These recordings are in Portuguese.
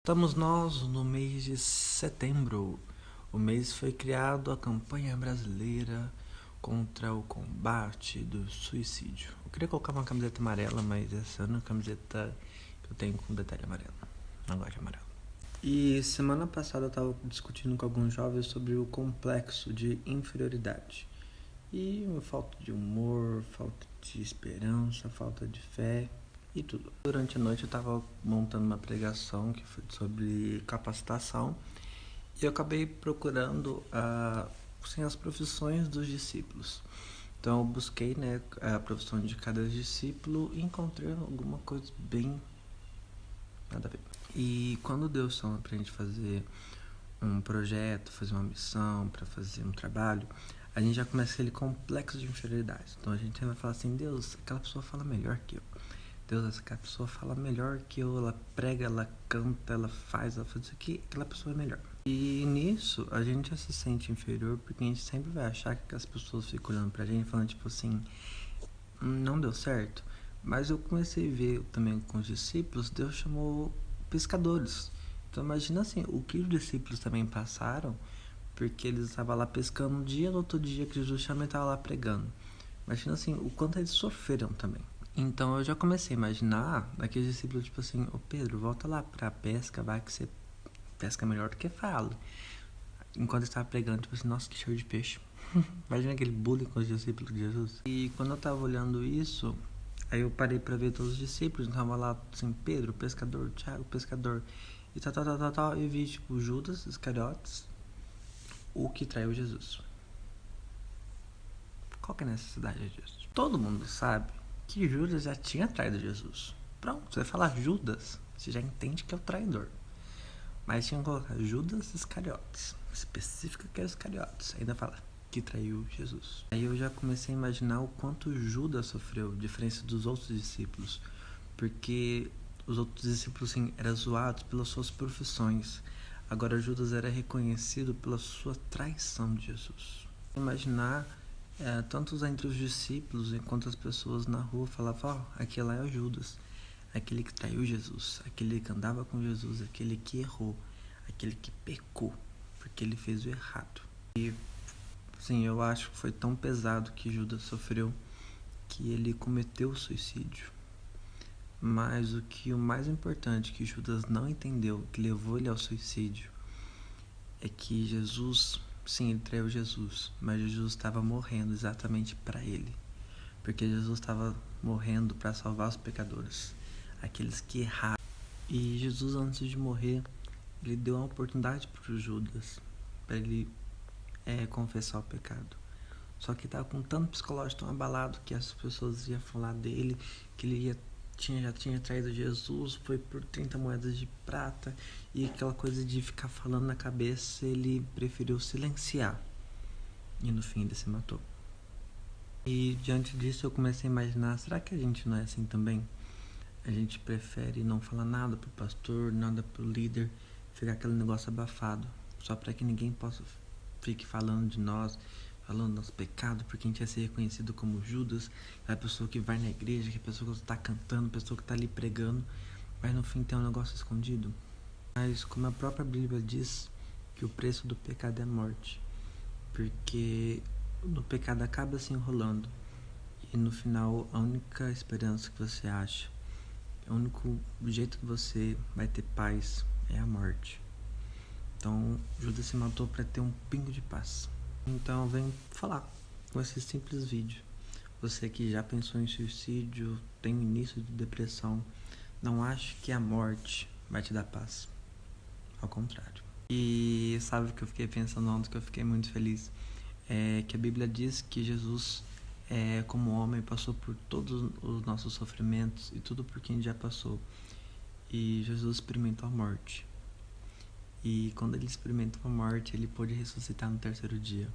Estamos nós no mês de setembro. O mês foi criado a campanha brasileira contra o combate do suicídio. Eu queria colocar uma camiseta amarela, mas essa é a única camiseta que eu tenho com detalhe amarelo. Não gosto de amarelo. E semana passada eu estava discutindo com alguns jovens sobre o complexo de inferioridade. E falta de humor, falta de esperança, falta de fé e tudo. Durante a noite eu estava montando uma pregação que foi sobre capacitação e eu acabei procurando as profissões dos discípulos. Então eu busquei a profissão de cada discípulo e encontrei alguma coisa bem nada a ver. E quando Deus chama pra gente fazer um projeto, fazer uma missão, para fazer um trabalho, a gente já começa aquele complexo de inferioridade. Então a gente vai falar assim: Deus, aquela pessoa fala melhor que eu. Deus, aquela pessoa fala melhor que eu, ela prega, ela canta, ela faz isso aqui, aquela pessoa é melhor. E nisso a gente já se sente inferior, porque a gente sempre vai achar que as pessoas ficam olhando pra gente falando tipo assim, não deu certo. Mas eu comecei a ver também com os discípulos, Deus chamou pescadores. Então imagina assim, o que os discípulos também passaram, porque eles estavam lá pescando um dia, no outro dia que Jesus chama, ele estava lá pregando. Imagina assim, o quanto eles sofreram também. Então eu já comecei a imaginar daqueles discípulos, tipo assim, ô Pedro, volta lá pra pesca, vai que você pesca melhor do que fala. Enquanto eu estava pregando, tipo assim, nossa, que cheiro de peixe. Imagina aquele bullying com os discípulos de Jesus. E quando eu tava olhando isso, aí eu parei pra ver todos os discípulos, tava lá assim, Pedro, pescador, Tiago, pescador, e tal, e vi tipo Judas Iscariotes, o que traiu Jesus. Qual que é a necessidade disso? Todo mundo sabe que Judas já tinha traído Jesus. Pronto, você fala Judas, você já entende que é o traidor. Mas tinha que colocar Judas Iscariotes, específica que é Iscariotes, ainda fala que traiu Jesus. Aí eu já comecei a imaginar o quanto Judas sofreu, diferença dos outros discípulos, porque os outros discípulos sim, eram zoados pelas suas profissões. Agora Judas era reconhecido pela sua traição de Jesus. Imaginar tanto entre os discípulos enquanto as pessoas na rua falavam, aquele lá é o Judas, aquele que traiu Jesus, aquele que andava com Jesus, aquele que errou, aquele que pecou, porque ele fez o errado. E sim, eu acho que foi tão pesado que Judas sofreu que ele cometeu suicídio. Mas o mais importante que Judas não entendeu, que levou ele ao suicídio, é que Jesus, sim, ele traiu Jesus, mas Jesus estava morrendo exatamente para ele, porque Jesus estava morrendo para salvar os pecadores, aqueles que erraram. E Jesus, antes de morrer, ele deu uma oportunidade para o Judas, para ele confessar o pecado. Só que estava com tanto psicológico tão abalado que as pessoas iam falar dele, que ele já tinha traído Jesus, foi por 30 moedas de prata, e aquela coisa de ficar falando na cabeça, ele preferiu silenciar. E no fim ele se matou. E diante disso eu comecei a imaginar, será que a gente não é assim também? A gente prefere não falar nada pro pastor, nada pro líder, ficar aquele negócio abafado, só para que ninguém fique falando de nós, falando do nosso pecado, porque a gente ia ser reconhecido como Judas, a pessoa que vai na igreja, que a pessoa que está cantando, a pessoa que está ali pregando, mas no fim tem um negócio escondido. Mas como a própria Bíblia diz, que o preço do pecado é a morte, porque o pecado acaba se enrolando, e no final a única esperança que você acha, o único jeito que você vai ter paz é a morte. Então Judas se matou para ter um pingo de paz. Então eu venho falar com esse simples vídeo. Você que já pensou em suicídio, tem início de depressão, não ache que a morte vai te dar paz. Ao contrário. E sabe o que eu fiquei pensando ontem, que eu fiquei muito feliz? É que a Bíblia diz que Jesus, como homem, passou por todos os nossos sofrimentos e tudo por quem já passou. E Jesus experimentou a morte. E quando ele experimentou a morte, ele pôde ressuscitar no terceiro dia.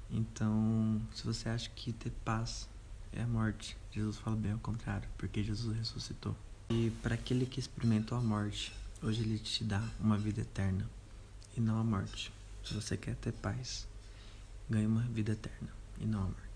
Então, se você acha que ter paz é a morte, Jesus fala bem ao contrário, porque Jesus ressuscitou. E para aquele que experimentou a morte, hoje ele te dá uma vida eterna e não a morte. Se você quer ter paz, ganhe uma vida eterna e não a morte.